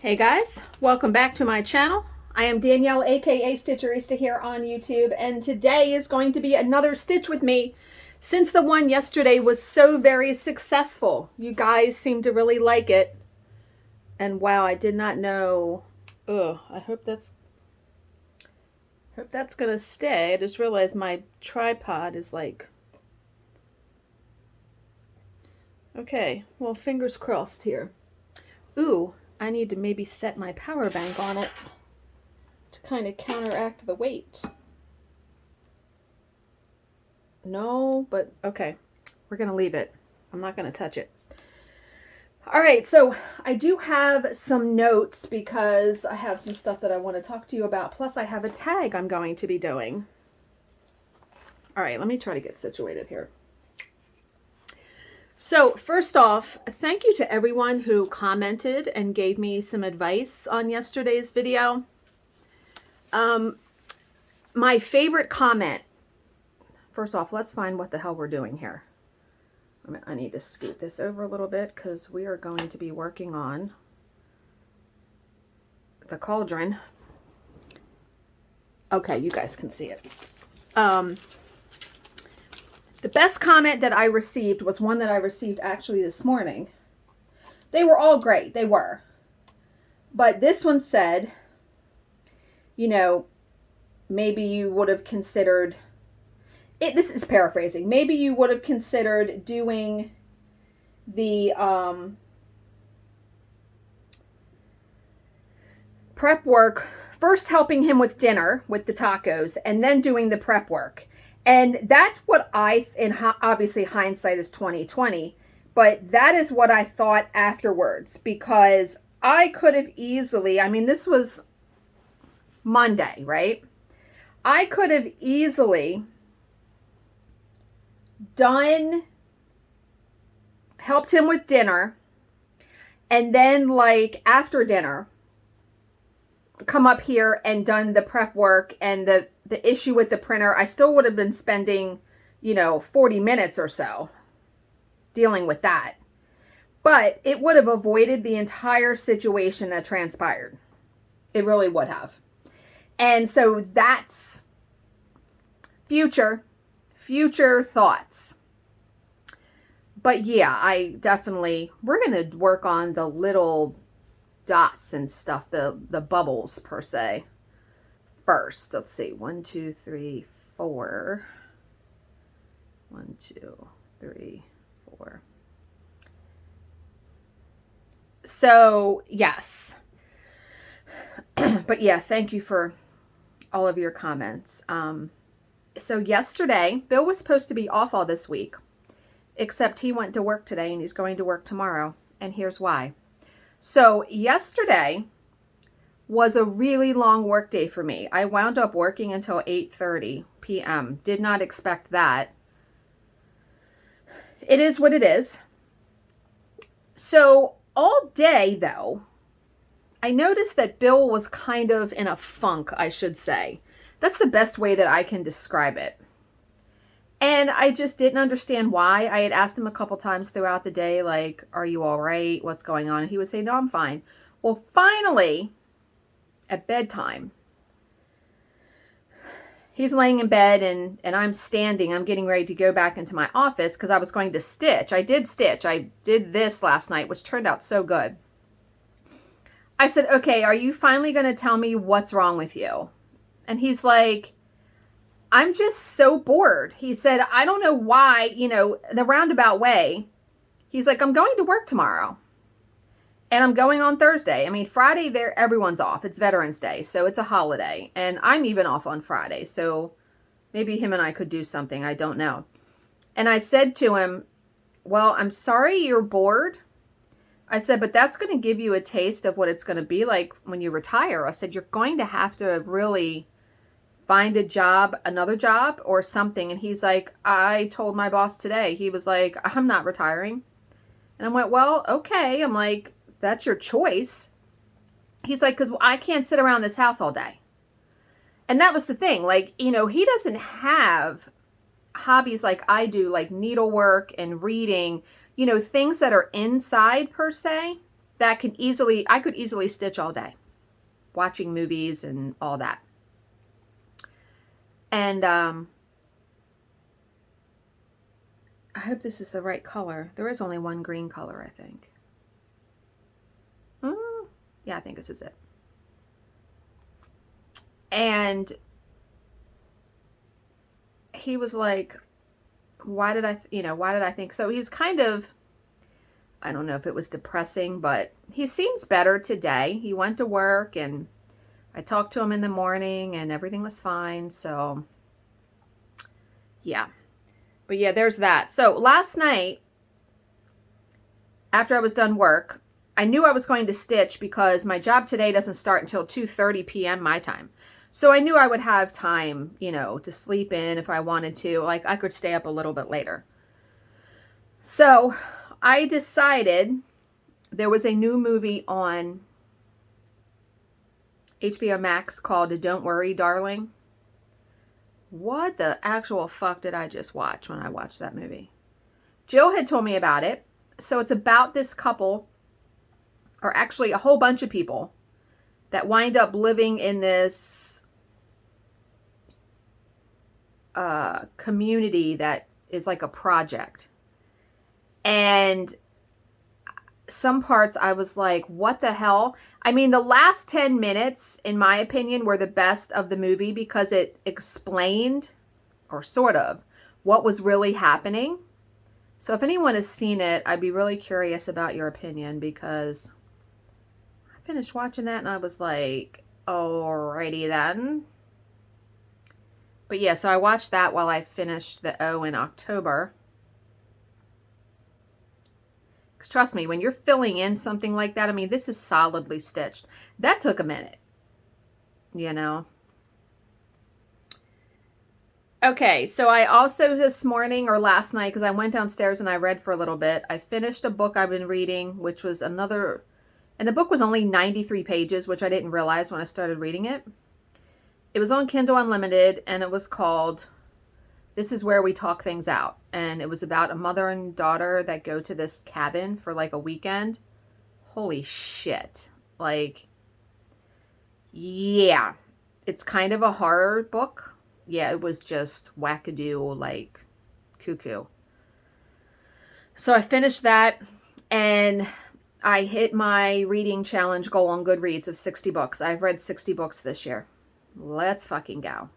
Hey guys, welcome back to my channel. I am Danielle, aka Stitcherista, here on YouTube, and today is going to be another stitch with me. Since the one yesterday was so very successful, you guys seem to really like it. And wow, I did not know. I hope that's gonna stay. I just realized my tripod is like. Okay, well, fingers crossed here. Ooh, I need to maybe set my power bank on it to kind of counteract the weight. No, but okay. We're going to leave it. I'm not going to touch it. All right, so I do have some notes because I have some stuff that I want to talk to you about. Plus, I have a tag I'm going to be doing. All right, let me try to get situated here. So first off, thank you to everyone who commented and gave me some advice on yesterday's video. My favorite comment, first off, let's find what the hell we're doing here. I need to scoot this over a little bit because we are going to be working on the cauldron. Okay, you guys can see it. The best comment that I received was one that I received actually this morning. They were all great. They were. But this one said, you know, maybe you would have considered, this is paraphrasing, maybe you would have considered doing the prep work, first helping him with dinner, with the tacos, and then doing the prep work. And that's what obviously hindsight is 20/20, but that is what I thought afterwards, because I could have easily, I mean, this was Monday, right? I could have easily helped him with dinner, and then like after dinner, come up here and done the prep work and the issue with the printer. I still would have been spending, 40 minutes or so dealing with that. But it would have avoided the entire situation that transpired. It really would have. And so that's future thoughts. But yeah, we're going to work on the little dots and stuff, the bubbles per se first. Let's see, 1 2 3 4. 1 2 3 4. So yes. But yeah, thank you for all of your comments. So yesterday, Bill was supposed to be off all this week, except he went to work today and he's going to work tomorrow, and here's why. So yesterday was a really long work day for me. I wound up working until 8:30 p.m. Did not expect that. It is what it is. So all day though, I noticed that Bill was kind of in a funk, I should say. That's the best way that I can describe it. And I just didn't understand why. I had asked him a couple times throughout the day, like, are you all right? What's going on? And he would say, no, I'm fine. Well, finally, at bedtime, he's laying in bed and I'm standing. I'm getting ready to go back into my office because I was going to stitch. I did stitch. I did this last night, which turned out so good. I said, okay, are you finally going to tell me what's wrong with you? And he's like, I'm just so bored. He said, I don't know why, in a roundabout way. He's like, I'm going to work tomorrow. And I'm going on Thursday. I mean, Friday, everyone's off. It's Veterans Day, so it's a holiday. And I'm even off on Friday. So maybe him and I could do something. I don't know. And I said to him, well, I'm sorry you're bored. I said, but that's going to give you a taste of what it's going to be like when you retire. I said, you're going to have to really find a job, another job or something. And he's like, I told my boss today. He was like, I'm not retiring. And I went, well, okay. I'm like, that's your choice. He's like, because I can't sit around this house all day. And that was the thing. Like, he doesn't have hobbies like I do, like needlework and reading, things that are inside per se. that I could easily stitch all day, watching movies and all that. And I hope this is the right color. There is only one green color, I think. Yeah, I think this is it. And he was like, why did I think so? He's kind of, I don't know if it was depressing, but he seems better today. He went to work and I talked to him in the morning and everything was fine. So yeah, but yeah, there's that. So last night, after I was done work, I knew I was going to stitch because my job today doesn't start until 2:30 p.m. my time. So I knew I would have time, to sleep in if I wanted to. Like, I could stay up a little bit later. So I decided, there was a new movie on HBO Max called Don't Worry, Darling. What the actual fuck did I just watch when I watched that movie? Jill had told me about it. So it's about this couple, or actually a whole bunch of people, that wind up living in this community that is like a project. And some parts I was like, what the hell? I mean, the last 10 minutes, in my opinion, were the best of the movie because it explained, or sort of, what was really happening. So if anyone has seen it, I'd be really curious about your opinion, because I finished watching that and I was like, alrighty then. But yeah, so I watched that while I finished the O in October. Because trust me, when you're filling in something like that, I mean, this is solidly stitched. That took a minute, Okay, so I also this morning, or last night, because I went downstairs and I read for a little bit, I finished a book I've been reading, which was and the book was only 93 pages, which I didn't realize when I started reading it. It was on Kindle Unlimited, and it was called This Is Where We Talk Things Out. And it was about a mother and daughter that go to this cabin for like a weekend. Holy shit. Like, yeah. It's kind of a horror book. Yeah, it was just wackadoo, like cuckoo. So I finished that, and I hit my reading challenge goal on Goodreads of 60 books. I've read 60 books this year. Let's fucking go.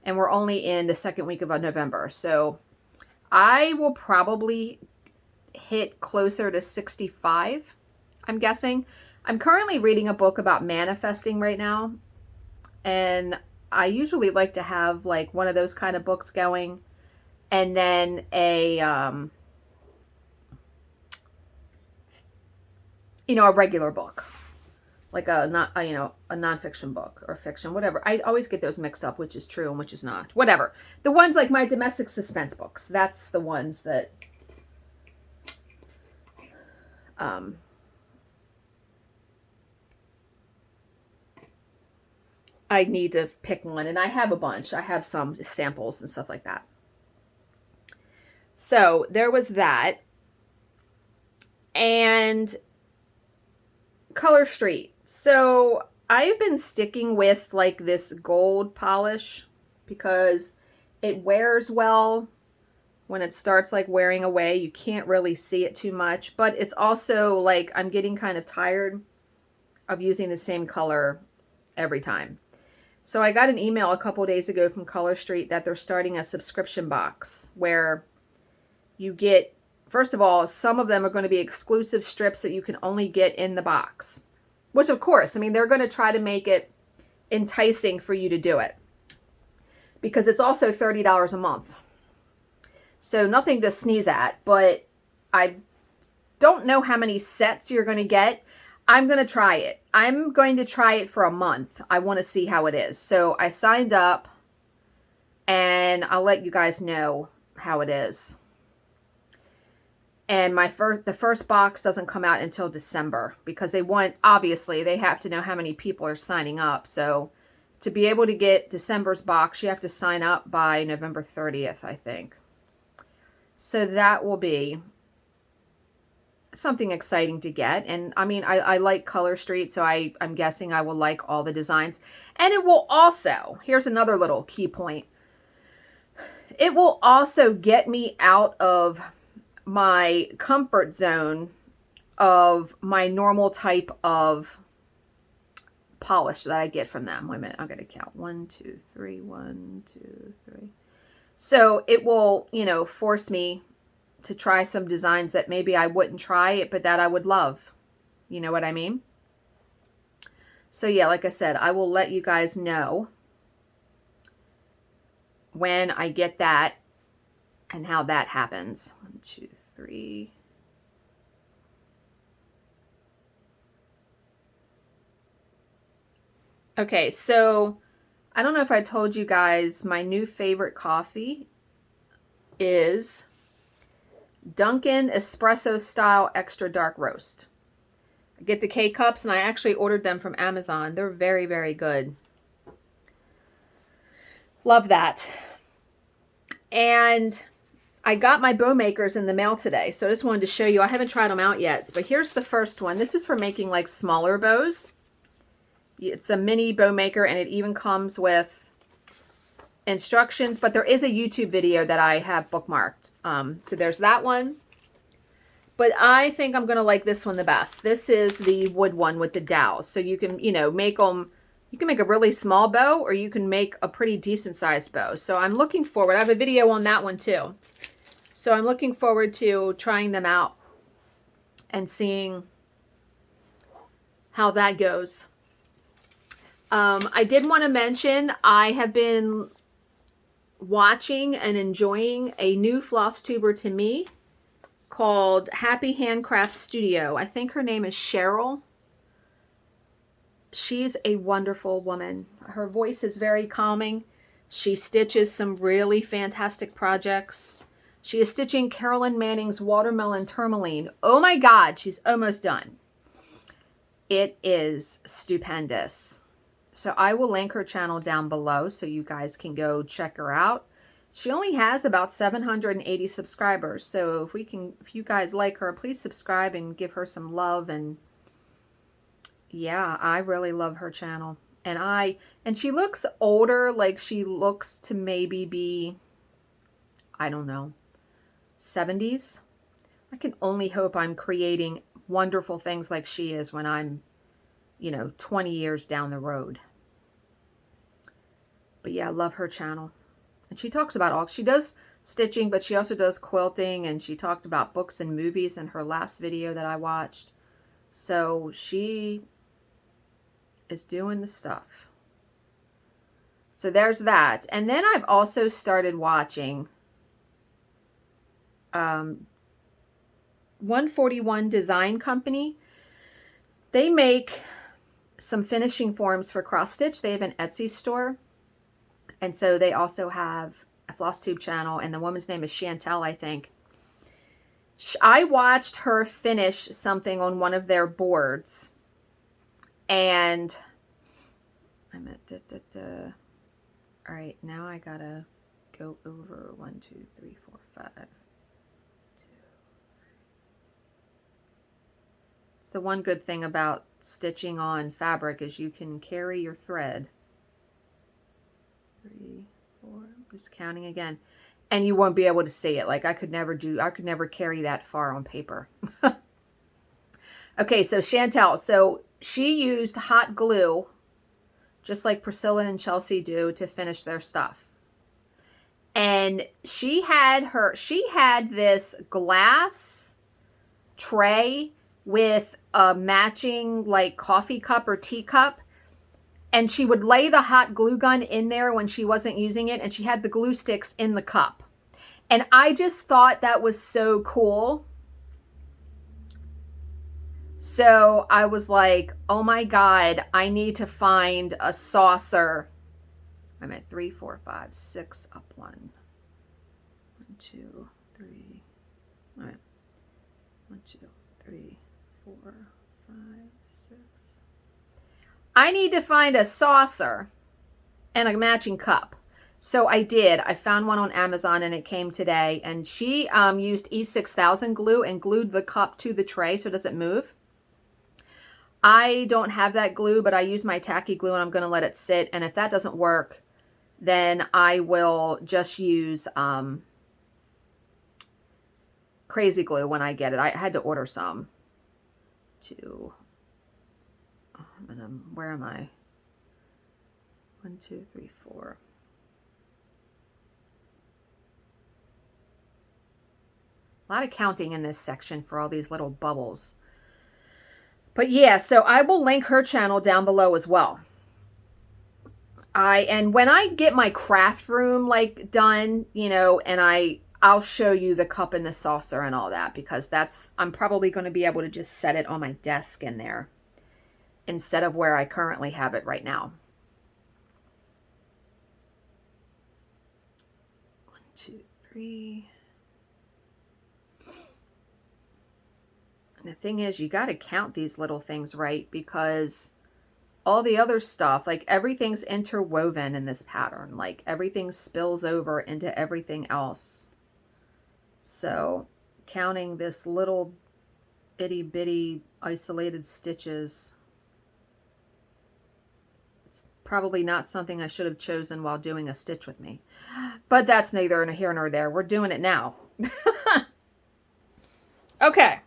And we're only in the second week of November. So I will probably hit closer to 65, I'm guessing. I'm currently reading a book about manifesting right now. And I usually like to have like one of those kind of books going. And then a regular book. Like a nonfiction book or fiction, whatever. I always get those mixed up, which is true and which is not. Whatever. The ones like my domestic suspense books. That's the ones that I need to pick one. And I have a bunch. I have some samples and stuff like that. So there was that. And Color Street. So I've been sticking with like this gold polish because it wears well. When it starts like wearing away, you can't really see it too much, but it's also like I'm getting kind of tired of using the same color every time. So I got an email a couple days ago from Color Street that they're starting a subscription box where you get, first of all, some of them are going to be exclusive strips that you can only get in the box. Which, of course, I mean, they're going to try to make it enticing for you to do it. Because it's also $30 a month. So nothing to sneeze at. But I don't know how many sets you're going to get. I'm going to try it. I'm going to try it for a month. I want to see how it is. So I signed up. And I'll let you guys know how it is. And the first box doesn't come out until December because obviously they have to know how many people are signing up. So to be able to get December's box, you have to sign up by November 30th, I think. So that will be something exciting to get. And I mean, I like Color Street, so I'm guessing I will like all the designs. And it will also, here's another little key point, it will also get me out of my comfort zone of my normal type of polish that I get from them. Wait a minute, I'm going to count. 1, 2, 3, 1, 2, 3. So it will, you know, force me to try some designs that maybe I wouldn't try it, but that I would love. You know what I mean? So yeah, like I said, I will let you guys know when I get that and how that happens. 1, 2, 3. Okay, so I don't know if I told you guys, my new favorite coffee is Dunkin' Espresso Style Extra Dark Roast. I get the K-Cups, and I actually ordered them from Amazon. They're very, very good. Love that. And I got my bow makers in the mail today, so I just wanted to show you. I haven't tried them out yet, but here's the first one. This is for making like smaller bows. It's a mini bow maker, and it even comes with instructions, but there is a YouTube video that I have bookmarked. So there's that one. But I think I'm going to like this one the best. This is the wood one with the dowels. So you can, you know, make them, you can make a really small bow, or you can make a pretty decent sized bow. So I'm looking forward. I have a video on that one too. So I'm looking forward to trying them out and seeing how that goes. I did want to mention, I have been watching and enjoying a new Flosstuber to me called Happy Handcraft Studio. I think her name is Cheryl. She's a wonderful woman. Her voice is very calming. She stitches some really fantastic projects. She is stitching Carolyn Manning's Watermelon Tourmaline. Oh my God, she's almost done. It is stupendous. So I will link her channel down below so you guys can go check her out. She only has about 780 subscribers. So if you guys like her, please subscribe and give her some love. And yeah, I really love her channel. And she looks older, like she looks to maybe be, I don't know, 70s. I can only hope I'm creating wonderful things like she is when I'm, you know, 20 years down the road. But yeah, I love her channel. And she talks about all, she does stitching, but she also does quilting, and she talked about books and movies in her last video that I watched. So she is doing the stuff. So there's that. And then I've also started watching 141 Design Company. They make some finishing forms for cross stitch. They have an Etsy store. And so they also have a Flosstube channel, and the woman's name is Chantelle, I think. I watched her finish something on one of their boards, and I'm at all right, now I gotta go over 1, 2, 3, 4, 5. It's the one good thing about stitching on fabric is you can carry your thread. 3, 4, I'm just counting again. And you won't be able to see it. Like I could never carry that far on paper. Okay, so Chantelle. So she used hot glue, just like Priscilla and Chelsea do, to finish their stuff. And she had this glass tray with a matching like coffee cup or teacup. And she would lay the hot glue gun in there when she wasn't using it, and she had the glue sticks in the cup. And I just thought that was so cool. So I was like, oh my God, I need to find a saucer. I'm at 3, 4, 5, 6, up 1. 1, 2, 3. All right. 1, 2, 3, 4, 5, 6. I need to find a saucer and a matching cup. So I did. I found one on Amazon and it came today. And she used E6000 glue and glued the cup to the tray so it doesn't move. I don't have that glue, but I use my tacky glue and I'm going to let it sit. And if that doesn't work, then I will just use crazy glue when I get it. I had to order some to, where am I? 1, 2, 3, 4. A lot of counting in this section for all these little bubbles. But yeah, so I will link her channel down below as well. And when I get my craft room like done, you know, and I'll show you the cup and the saucer and all that, because I'm probably going to be able to just set it on my desk in there instead of where I currently have it right now. 1, 2, 3. And the thing is, you got to count these little things right, because all the other stuff, like everything's interwoven in this pattern. Like everything spills over into everything else. So counting this little itty bitty isolated stitches, it's probably not something I should have chosen while doing a stitch with me. But that's neither here nor there. We're doing it now. Okay.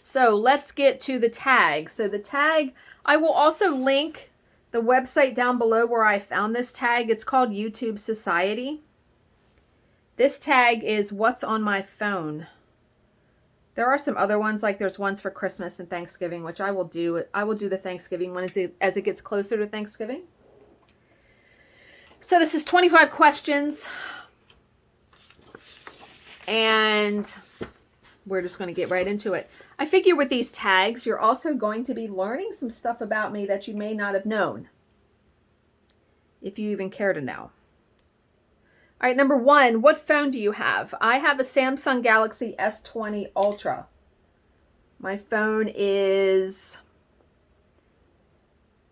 So let's get to the tag. So the tag, I will also link the website down below where I found this tag. It's called YouTube Society. This tag is what's on my phone. There are some other ones, like there's ones for Christmas and Thanksgiving, which I will do. I will do the Thanksgiving one as it gets closer to Thanksgiving. So this is 25 questions. And we're just going to get right into it. I figure with these tags, you're also going to be learning some stuff about me that you may not have known, if you even care to know. All right, number 1, what phone do you have? I have a Samsung Galaxy S20 Ultra. My phone is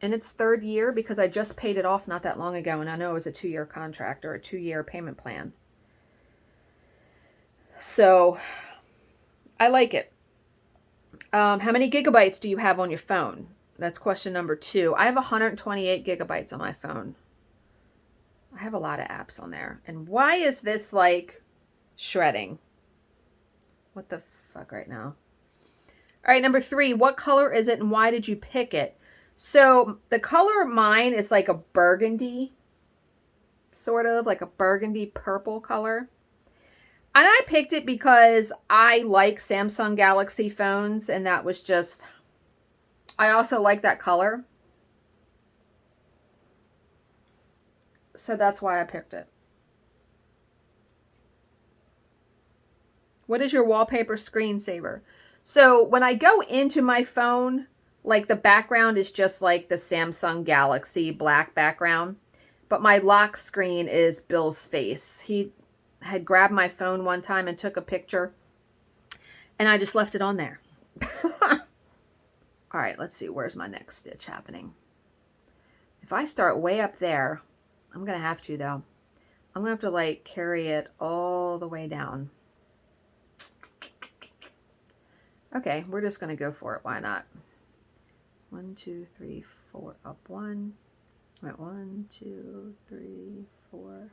in its 3rd year because I just paid it off not that long ago, and I know it was a 2-year contract or a 2-year payment plan. So I like it. How many gigabytes do you have on your phone? That's question number 2. I have 128 gigabytes on my phone. I have a lot of apps on there. And why is this like shredding? What the fuck right now? All right, number 3, what color is it and why did you pick it? So the color of mine is like a burgundy, sort of like a burgundy purple color. And I picked it because I like Samsung Galaxy phones, and that was just, I also like that color. So that's why I picked it. What is your wallpaper screensaver? So when I go into my phone, like the background is just like the Samsung Galaxy black background, but my lock screen is Bill's face. He had grabbed my phone one time and took a picture, and I just left it on there. All right, let's see. Where's my next stitch happening? If I start way up there, I'm going to have to, though. I'm going to have to, like, carry it all the way down. Okay, we're just going to go for it. Why not? 1, 2, 3, 4. Up 1. All right, 1, 2, 3, 4.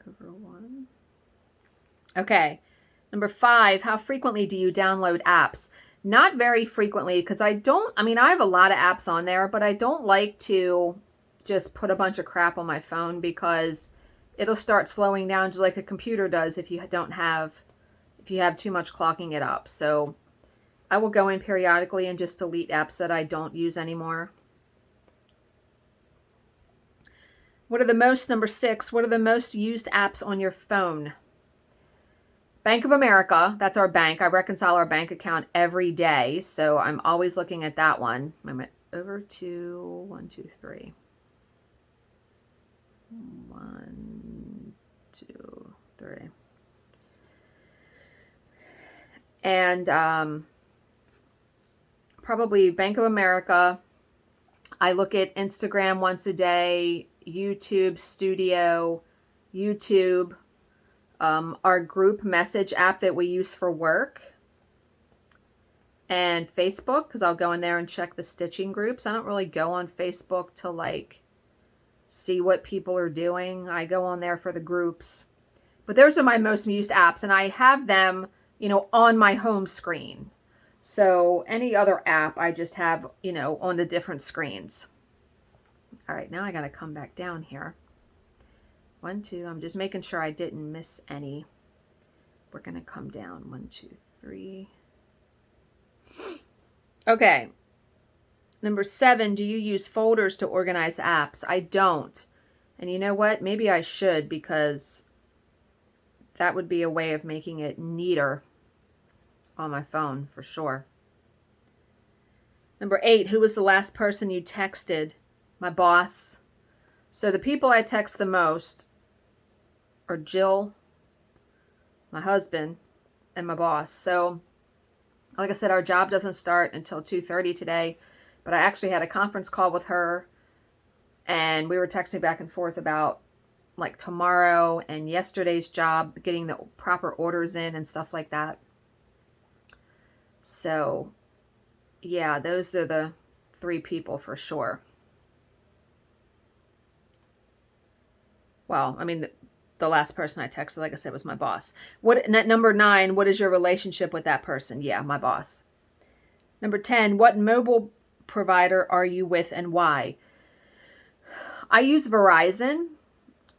Over 1. Okay. Number 5, how frequently do you download apps? Not very frequently, because I have a lot of apps on there, but I don't like to just put a bunch of crap on my phone because it'll start slowing down just like a computer does if you have too much clogging it up. So I will go in periodically and just delete apps that I don't use anymore. Number 6, what are the most used apps on your phone? Bank of America, that's our bank. I reconcile our bank account every day, so I'm always looking at that one. Over to 1, 2, 3. 1, 2, 3. And probably Bank of America. I look at Instagram once a day, YouTube Studio, YouTube, our group message app that we use for work, and Facebook, because I'll go in there and check the stitching groups. I don't really go on Facebook to like see what people are doing. I go on there for the groups. But those are my most used apps, and I have them, you know, on my home screen. So any other app I just have, you know, on the different screens. All right, now I got to come back down here. 1, 2, I'm just making sure I didn't miss any. We're going to come down. 1, 2, 3. Okay. Number 7, do you use folders to organize apps? I don't. And you know what? Maybe I should, because that would be a way of making it neater on my phone for sure. Number 8, who was the last person you texted? My boss. So the people I text the most are Jill, my husband, and my boss. So like I said, our job doesn't start until 2:30 today, but I actually had a conference call with her, and we were texting back and forth about like tomorrow and yesterday's job, getting the proper orders in and stuff like that. So yeah, those are the 3 people for sure. Well, I mean, the last person I texted, like I said, was my boss. Number 9, what is your relationship with that person? Yeah, my boss. Number 10, what mobile provider are you with and why? I use Verizon,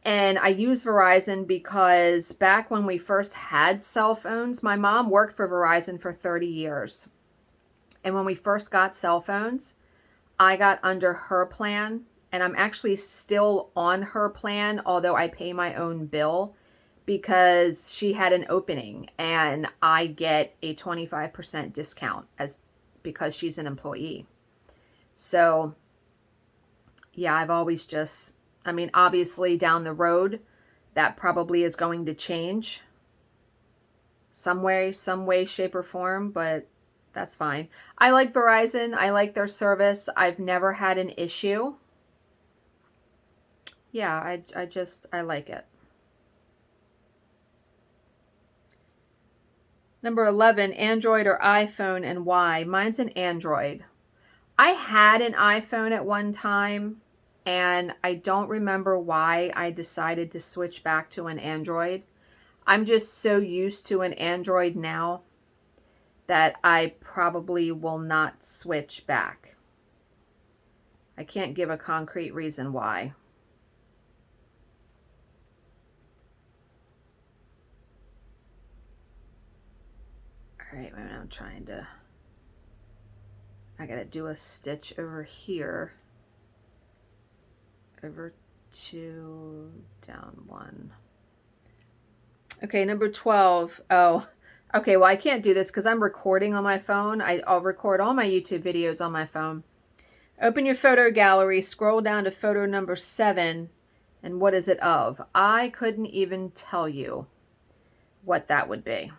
and I use Verizon because back when we first had cell phones, my mom worked for Verizon for 30 years. And when we first got cell phones, I got under her plan. And I'm actually still on her plan, although I pay my own bill, because she had an opening and I get a 25% discount because she's an employee. So yeah, I've always just, I mean, obviously down the road, that probably is going to change some way, shape, or form, but that's fine. I like Verizon. I like their service. I've never had an issue. Yeah, I like it. Number 11, Android or iPhone, and why? Mine's an Android. I had an iPhone at one time, and I don't remember why I decided to switch back to an Android. I'm just so used to an Android now that I probably will not switch back. I can't give a concrete reason why. All right, I'm trying to, I gotta do a stitch over here, over 2, down 1. Okay, number 12. Oh, okay, well, I can't do this because I'm recording on my phone. I'll record all my YouTube videos on my phone. Open your photo gallery, scroll down to photo number 7, and what is it of? I couldn't even tell you what that would be.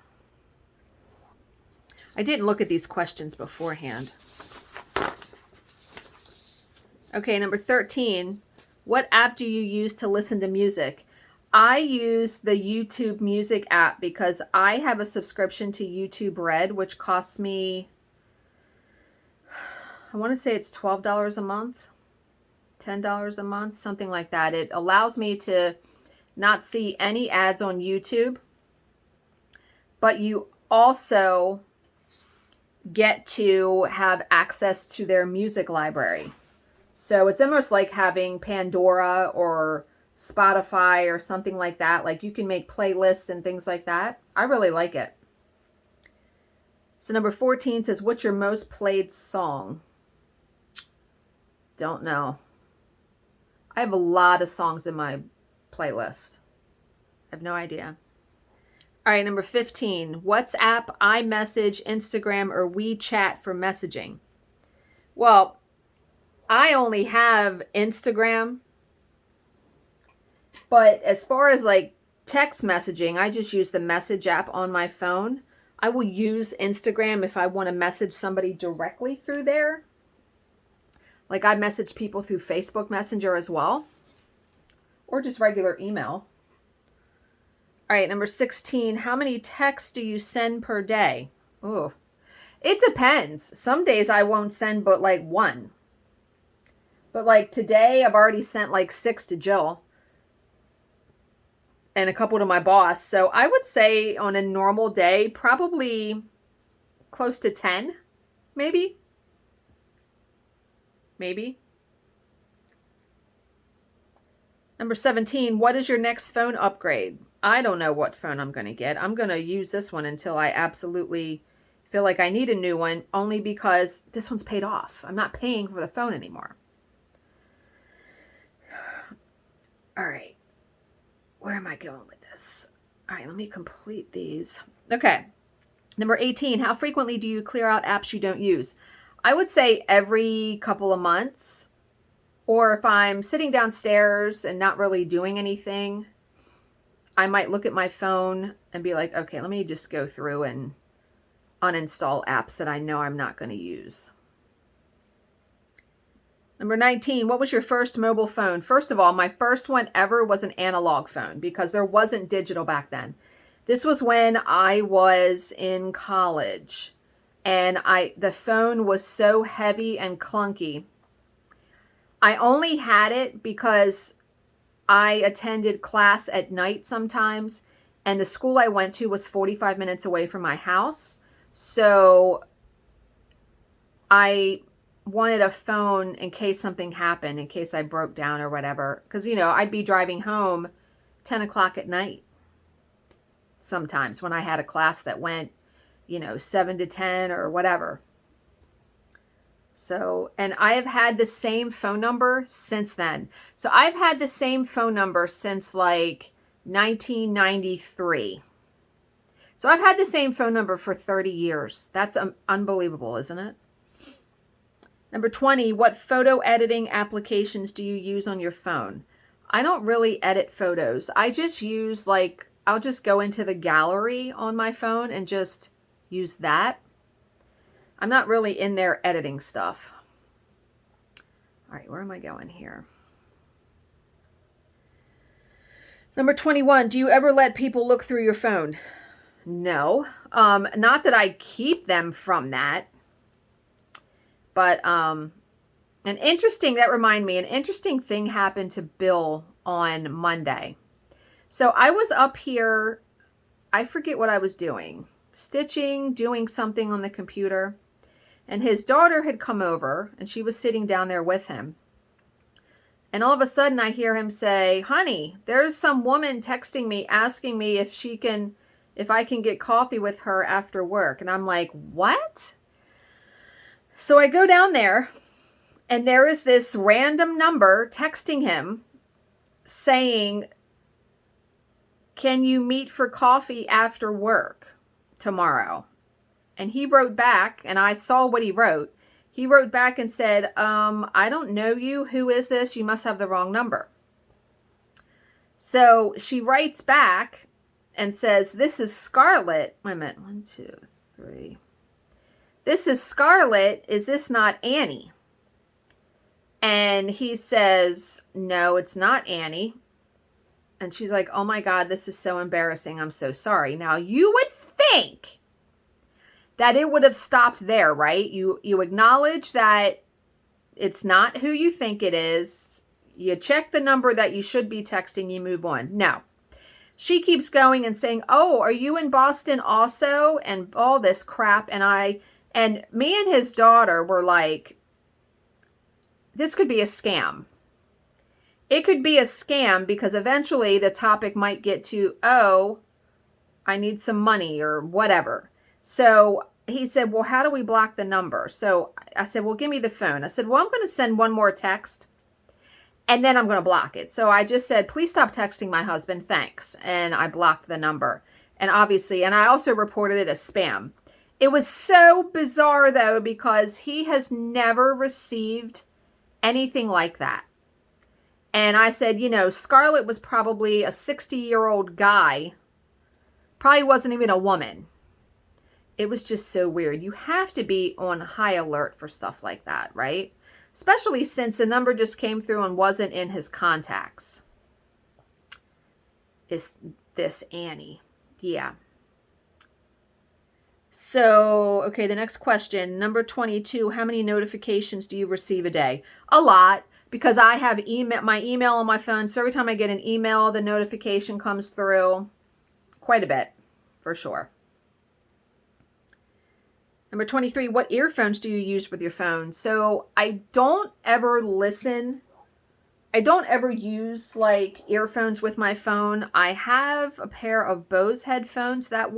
I didn't look at these questions beforehand. Okay, number 13. What app do you use to listen to music? I use the YouTube Music app because I have a subscription to YouTube Red, which costs me, I want to say it's $12 a month, $10 a month, something like that. It allows me to not see any ads on YouTube, but you also get to have access to their music library. So it's almost like having Pandora or Spotify or something like that. Like you can make playlists and things like that. I really like it. So number 14 says, what's your most played song? Don't know. I have a lot of songs in my playlist. I have no idea. All right, number 15. WhatsApp, iMessage, Instagram, or WeChat for messaging? Well, I only have Instagram. But as far as like text messaging, I just use the message app on my phone. I will use Instagram if I want to message somebody directly through there. Like I message people through Facebook Messenger as well, or just regular email. All right, number 16, how many texts do you send per day? Oh, it depends. Some days I won't send but like one. But like today, I've already sent like 6 to Jill and a couple to my boss. So I would say on a normal day, probably close to 10, maybe. Maybe. Number 17, what is your next phone upgrade? I don't know what phone I'm going to get. I'm going to use this one until I absolutely feel like I need a new one, only because this one's paid off. I'm not paying for the phone anymore. All right. Where am I going with this? All right, let me complete these. Okay. Number 18, how frequently do you clear out apps you don't use? I would say every couple of months, or if I'm sitting downstairs and not really doing anything, I might look at my phone and be like, okay, let me just go through and uninstall apps that I know I'm not going to use. Number 19, what was your first mobile phone? First of all, my first one ever was an analog phone because there wasn't digital back then. This was when I was in college, and the phone was so heavy and clunky. I only had it because I attended class at night sometimes, and the school I went to was 45 minutes away from my house. So I wanted a phone in case something happened, in case I broke down or whatever. Because, you know, I'd be driving home 10 o'clock at night sometimes when I had a class that went, 7 to 10 or whatever. So, and I have had the same phone number since then. So I've had the same phone number since like 1993. So I've had the same phone number for 30 years. That's unbelievable, isn't it? Number 20, what photo editing applications do you use on your phone? I don't really edit photos. I just use I'll just go into the gallery on my phone and just use that. I'm not really in there editing stuff. All right, where am I going here? Number 21, do you ever let people look through your phone? No. Not that I keep them from that. But that reminded me, an interesting thing happened to Bill on Monday. So I was up here, I forget what I was doing, stitching, doing something on the computer. And his daughter had come over and she was sitting down there with him. And all of a sudden I hear him say, honey, there's some woman texting me asking me if I can get coffee with her after work. And I'm like, what? So I go down there and there is this random number texting him saying, can you meet for coffee after work tomorrow? And he wrote back, and I saw what he wrote. He wrote back and said, I don't know you. Who is this? You must have the wrong number. So she writes back and says, this is Scarlett. Wait a minute. 1, 2, 3. This is Scarlett. Is this not Annie? And he says, no, it's not Annie. And she's like, oh my God, this is so embarrassing. I'm so sorry. Now you would think that it would have stopped there, right? You acknowledge that it's not who you think it is. You check the number that you should be texting, you move on. No. She keeps going and saying, oh, are you in Boston also? And all this crap. And me and his daughter were like, this could be a scam. It could be a scam because eventually the topic might get to, oh, I need some money or whatever. So he said, well, how do we block the number? So I said, well, give me the phone. I said, well, I'm going to send one more text and then I'm going to block it. So I just said, please stop texting my husband. Thanks. And I blocked the number. And obviously, and I also reported it as spam. It was so bizarre though, because he has never received anything like that. And I said, Scarlett was probably a 60-year-old guy. Probably wasn't even a woman. It was just so weird. You have to be on high alert for stuff like that, right? especially since the number just came through and wasn't in his contacts. Is this Annie? Yeah. So, okay, the next question, number 22, how many notifications do you receive a day? A lot, because I have my email on my phone, so every time I get an email, the notification comes through. Quite a bit, for sure. Number 23, what earphones do you use with your phone? So I don't ever use like earphones with my phone. I have a pair of Bose headphones that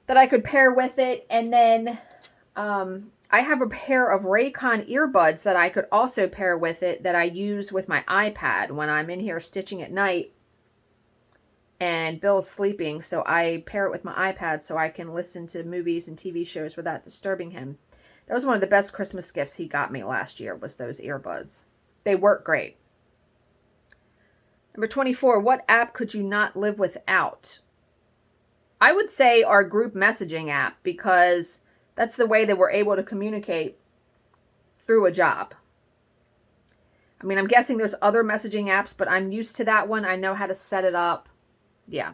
I could pair with it. And then I have a pair of Raycon earbuds that I could also pair with it that I use with my iPad when I'm in here stitching at night and Bill's sleeping. So I pair it with my iPad so I can listen to movies and TV shows without disturbing him. That was one of the best Christmas gifts he got me last year, was those earbuds. They work great. Number 24, what app could you not live without? I would say our group messaging app, because that's the way that we're able to communicate through a job. I mean, I'm guessing there's other messaging apps, but I'm used to that one. I know how to set it up. Yeah.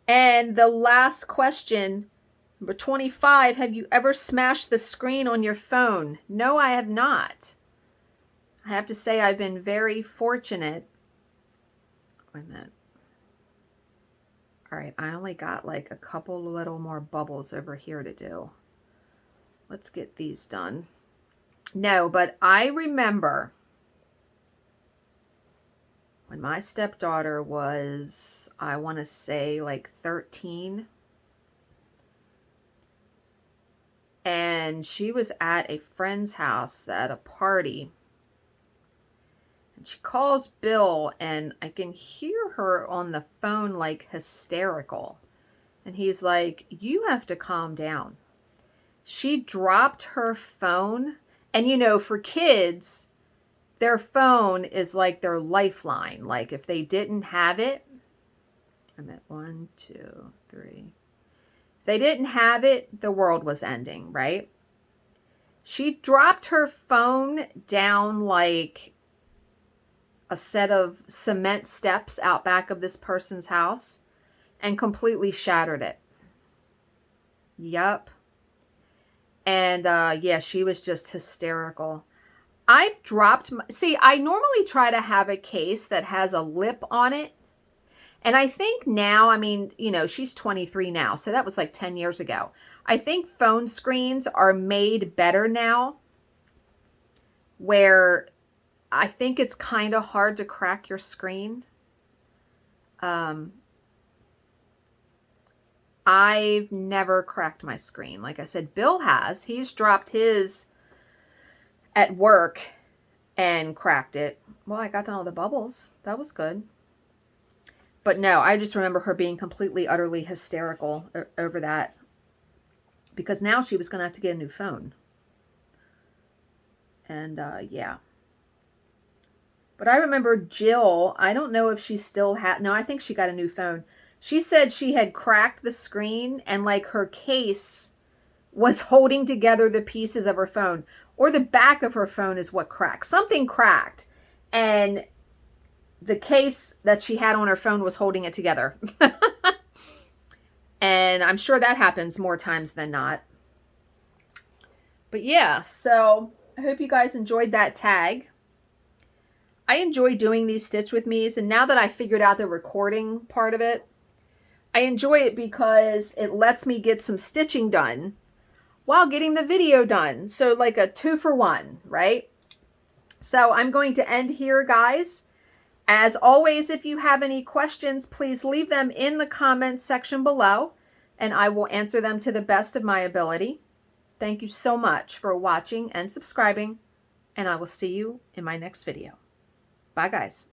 And the last question, number 25, have you ever smashed the screen on your phone? No, I have not. I have to say I've been very fortunate. Wait a minute. All right, I only got like a couple little more bubbles over here to do. Let's get these done. No, but I remember when my stepdaughter was, I want to say like 13. And she was at a friend's house at a party. And she calls Bill, and I can hear her on the phone like hysterical. And he's like, you have to calm down. She dropped her phone. And you know, for kids, their phone is like their lifeline. Like if they didn't have it, I'm at 1, 2, 3. If they didn't have it, the world was ending, right? She dropped her phone down like a set of cement steps out back of this person's house and completely shattered it. Yup. And yeah, she was just hysterical. I've dropped, see, I normally try to have a case that has a lip on it. And I think now, I mean, you know, she's 23 now, so that was like 10 years ago. I think phone screens are made better now, where I think it's kind of hard to crack your screen. I've never cracked my screen. Like I said, Bill has. He's dropped his at work and cracked it. Well, I got all the bubbles. That was good. But no, I just remember her being completely, utterly hysterical over that. Because now she was going to have to get a new phone. And yeah. But I remember Jill, I don't know if she still had, no, I think she got a new phone. She said she had cracked the screen and like her case was holding together the pieces of her phone. Or the back of her phone is what cracked. Something cracked. And the case that she had on her phone was holding it together. And I'm sure that happens more times than not. But yeah, so I hope you guys enjoyed that tag. I enjoy doing these stitch with me's, and now that I figured out the recording part of it, I enjoy it because it lets me get some stitching done while getting the video done. So like a 2-for-1, right? So I'm going to end here, guys. As always, if you have any questions, please leave them in the comments section below, and I will answer them to the best of my ability. Thank you so much for watching and subscribing, and I will see you in my next video. Bye, guys.